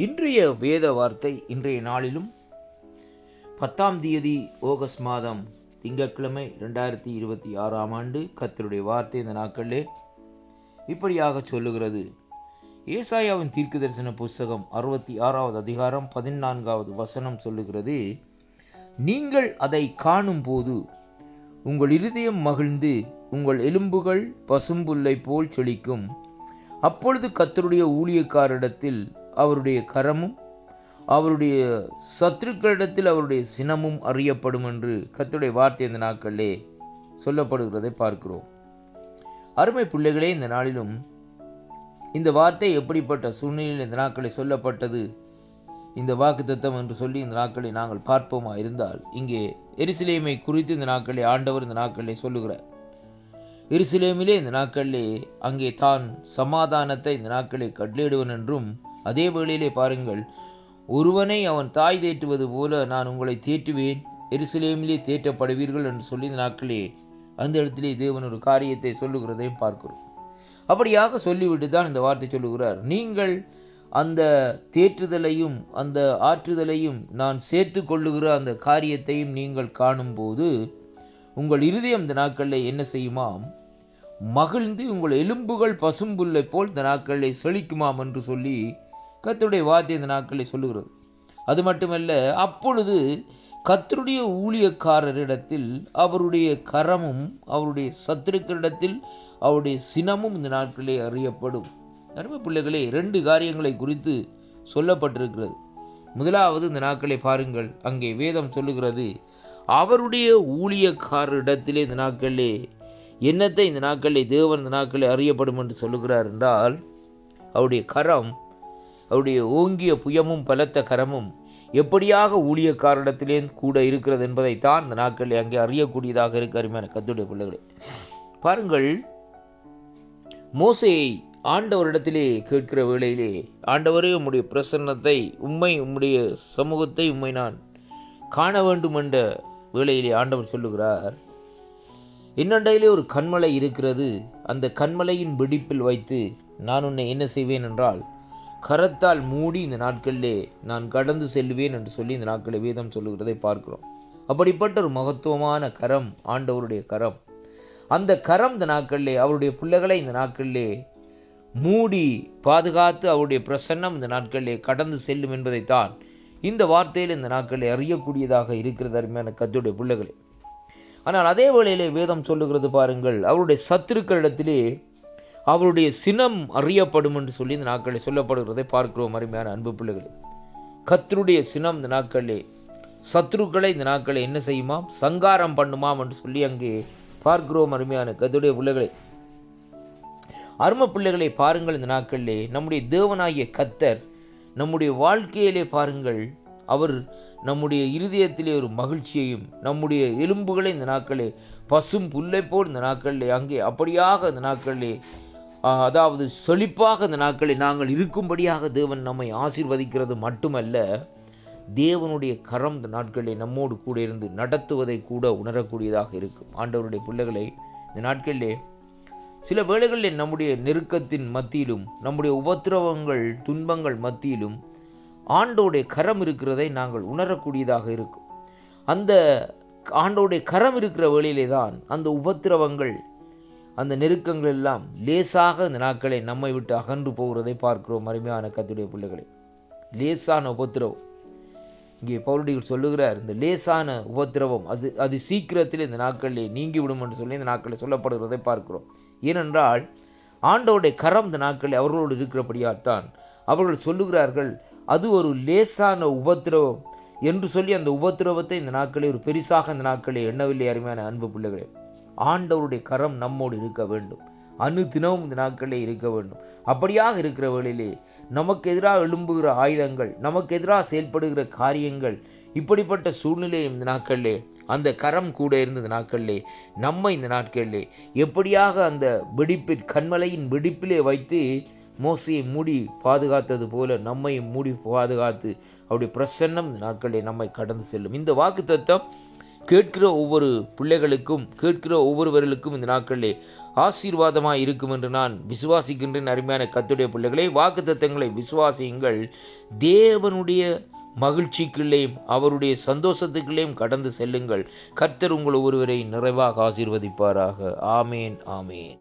இன்றைய வேத வார்த்தை இன்றைய நாளிலும் 10ஆம் தேதி ஆகஸ்ட் மாதம் திங்கட்கிழமை 2026ஆம் ஆண்டு கர்த்தருடைய வார்த்தை இந்த நாட்களிலே இப்படியாக சொல்லுகிறது. ஏசாயாவின் தீர்க்கதரிசன புஸ்தகம் 66வது அதிகாரம் 14வது வசனம் சொல்லுகிறது, நீங்கள் அதை காணும் போது உங்கள் இருதயம் மகிழ்ந்து உங்கள் எலும்புகள் பசும்புல்லை போல் செழிக்கும். அப்பொழுது கர்த்தருடைய ஊழியக்காரிடத்தில் அவருடைய கரமும் அவருடைய சத்துருக்களிடத்தில் அவருடைய சினமும் அறியப்படும் என்று கர்த்தருடைய வார்த்தை இந்த நாட்களிலே சொல்லப்படுகிறதை பார்க்கிறோம். அருமை பிள்ளைகளே, இந்த நாளிலும் இந்த வார்த்தை எப்படிப்பட்ட சூழ்நிலையில் இந்த நாட்களில் சொல்லப்பட்டது, இந்த வாக்குத்தத்தம் என்று சொல்லி இந்த நாட்களை நாங்கள் பார்ப்போமா இருந்தால், இங்கே எருசலேமை குறித்து இந்த நாட்களை ஆண்டவர் இந்த நாட்களிலே சொல்லுகிறார். எருசலேமிலே இந்த நாட்களிலே அங்கே தான் சமாதானத்தை இந்த நாட்களை கட்டளையிடுவன் என்றும், அதே வேளையிலே பாருங்கள், ஒருவனை அவன் தாய் தேற்றுவது போல நான் உங்களை தேற்றுவேன், எருசலேமிலே தேற்றப்படுவீர்கள் என்று சொல்லி இந்த நாட்களே அந்த இடத்திலே தேவன் ஒரு காரியத்தை சொல்லுகிறதையும் பார்க்கிறோம். அப்படியாக சொல்லிவிட்டு தான் இந்த வார்த்தை சொல்லுகிறார், நீங்கள் அந்த தேற்றுதலையும் அந்த ஆற்றுதலையும் நான் சேர்த்து கொள்ளுகிற அந்த காரியத்தையும் நீங்கள் காணும்போது உங்கள் இருதயம் இந்த நாட்களில் என்ன செய்யுமாம், மகிழ்ந்து உங்கள் எலும்புகள் பசும்புல்லை போல் இந்த நாட்களில் செழிக்குமாம் என்று சொல்லி கர்த்தருடைய வார்த்தை இந்த நாட்களில் சொல்லுகிறது. அது மட்டுமல்ல, அப்பொழுது கர்த்தருடைய ஊழியக்காரரிடத்தில் அவருடைய கரமும் அவருடைய சத்துருக்களிடத்தில் அவருடைய சினமும் இந்த நாட்களிலே அறியப்படும். அருமை பிள்ளைகளே, 2 காரியங்களை குறித்து சொல்லப்பட்டிருக்கிறது. முதலாவது இந்த நாட்களை பாருங்கள், அங்கே வேதம் சொல்லுகிறது, அவருடைய ஊழியக்காரரிடத்திலே இந்த நாட்களிலே என்னத்தை இந்த நாட்களிலே தேவன் இந்த நாட்களில் அறியப்படும் என்று சொல்லுகிறார் என்றால், அவருடைய கரம், அவருடைய ஓங்கிய புயமும் பலத்த கரமும் எப்படியாக ஊழியக்காரிடத்திலே கூட இருக்கிறது என்பதைத்தான் இந்த நாட்களில் அங்கே அறியக்கூடியதாக இருக்க. அருமையான கர்த்தருடைய பிள்ளைகளே, பாருங்கள், மோசேயை ஆண்டவரிடத்திலே கேட்கிற வேளையிலே, ஆண்டவரே உம்முடைய பிரசன்னத்தை, உம்முடைய சமூகத்தை நான் காண வேண்டும் என்ற வேளையிலே ஆண்டவர் சொல்லுகிறார், இன்னொன்றையிலே ஒரு கண்மலை இருக்கிறது, அந்த கண்மலையின் வெடிப்பில் வைத்து நான் உன்னை என்ன செய்வேன் என்றால் கரத்தால் மூடி இந்த நாட்களிலே நான் கடந்து செல்வேன் என்று சொல்லி இந்த நாட்களை வேதம் சொல்லுகிறதை பார்க்கிறோம். அப்படிப்பட்ட ஒரு மகத்துவமான கரம் ஆண்டவருடைய கரம். அந்த கரம் இந்த நாட்களிலே அவருடைய பிள்ளைகளை இந்த நாட்களிலே மூடி பாதுகாத்து அவருடைய பிரசன்னம் இந்த நாட்களிலே கடந்து செல்லும் என்பதைத்தான் இந்த வார்த்தையில் இந்த நாட்களிலே அறியக்கூடியதாக இருக்கிறது. அருமையான கர்த்தருடைய பிள்ளைகளே, ஆனால் அதே வேளையிலே வேதம் சொல்லுகிறது பாருங்கள், அவருடைய சத்துருக்களிடத்திலே அவருடைய சினம் அறியப்படும் என்று சொல்லி இந்த நாட்களில் சொல்லப்படுகிறதை பார்க்கிறோம். அருமையான அன்பு பிள்ளைகளே, கர்த்தருடைய சினம் இந்த நாட்களிலே சத்துருக்களை இந்த நாட்களை என்ன செய்யுமாம், சங்காரம் பண்ணுமாம் என்று சொல்லி அங்கே பார்க்கிறோம். அருமையான கர்த்தருடைய பிள்ளைகளே, அருமை பிள்ளைகளை பாருங்கள், இந்த நாட்களிலே நம்முடைய தேவனாகிய கர்த்தர் நம்முடைய வாழ்க்கையிலே பாருங்கள், அவர் நம்முடைய இருதயத்திலே ஒரு மகிழ்ச்சியையும் நம்முடைய எலும்புகளை இந்த நாட்களே பசும் புல்லை போல் இந்த நாட்களிலே அங்கே அப்படியாக இந்த நாட்களிலே அதாவது செழிப்பாக இந்த நாட்களில் நாங்கள் இருக்கும்படியாக தேவன் நம்மை ஆசீர்வதிக்கிறது மட்டுமல்ல, தேவனுடைய கரம் இந்த நாட்களிலே நம்மோடு கூட இருந்து நடத்துவதை கூட உணரக்கூடியதாக இருக்கும். ஆண்டவருடைய பிள்ளைகளை, இந்த நாட்களிலே சில வேளைகளில் நம்முடைய நெருக்கத்தின் மத்தியிலும் நம்முடைய உபத்திரவங்கள் துன்பங்கள் மத்தியிலும் ஆண்டோடைய கரம் இருக்கிறதை நாங்கள் உணரக்கூடியதாக இருக்கும். அந்த ஆண்டோடைய கரம் இருக்கிற வேளையிலே தான் அந்த உபத்திரவங்கள் அந்த நெருக்கங்கள் எல்லாம் லேசாக இந்த நாட்களை நம்மை விட்டு அகன்று போகிறதை பார்க்கிறோம். அருமையான கர்த்தருடைய பிள்ளைகளை, லேசான உபத்திரவம், இங்கே பவுலடிகள் சொல்லுகிறார், இந்த லேசான உபத்திரவம் அது சீக்கிரத்தில் இந்த நாட்களிலே நீங்கிவிடும் என்று சொல்லி இந்த நாட்களில் சொல்லப்படுகிறதை பார்க்கிறோம். ஏனென்றால் ஆண்டோடைய கரம் இந்த நாட்களில் அவர்களோடு இருக்கிறபடியால் தான் அவர்கள் சொல்லுகிறார்கள், அது ஒரு லேசான உபத்திரவம் என்று சொல்லி அந்த உபத்திரவத்தை இந்த நாட்களே ஒரு பெரிசாக இந்த நாட்களே எண்ணவில்லை. அருமையான அன்பு பிள்ளைகளே, ஆண்டவருடைய கரம் நம்மோடு இருக்க வேண்டும், தினமும் இந்த நாட்களே இருக்க வேண்டும். அப்படியாக இருக்கிற வேளையிலே நமக்கு எதிராக எழும்புகிற ஆயுதங்கள், நமக்கு எதிராக செயல்படுகிற காரியங்கள், இப்படிப்பட்ட சூழ்நிலை இந்த நாட்களிலே அந்த கரம் கூட இருந்த இந்த நாட்களிலே நம்மை இந்த நாட்களிலே எப்படியாக அந்த வெடிப்பில் கண்மலையின் வெடிப்பிலே வைத்து மோசையை மூடி பாதுகாத்தது போல நம்மை மூடி பாதுகாத்து அவருடைய பிரசன்னம் இந்த நாட்களிலே நம்மை கடந்து செல்லும். இந்த வாக்குத்தத்தம் கேட்கிற ஒவ்வொரு பிள்ளைகளுக்கும், கேட்கிற ஒவ்வொருவர்களுக்கும் இந்த நாட்களிலே ஆசீர்வாதமாக இருக்கும் என்று நான் விசுவாசிக்கின்றேன். அருமையான கர்த்தருடைய பிள்ளைகளை, வாக்குத்தத்தங்களை விசுவாசியுங்கள். தேவனுடைய மகிழ்ச்சிக்குள்ளேயும் அவருடைய சந்தோஷத்துக்குள்ளேயும் கடந்து செல்லுங்கள். கர்த்தர் உங்கள் ஒருவரை நிறைவாக ஆசீர்வதிப்பாராக. ஆமேன், ஆமேன்.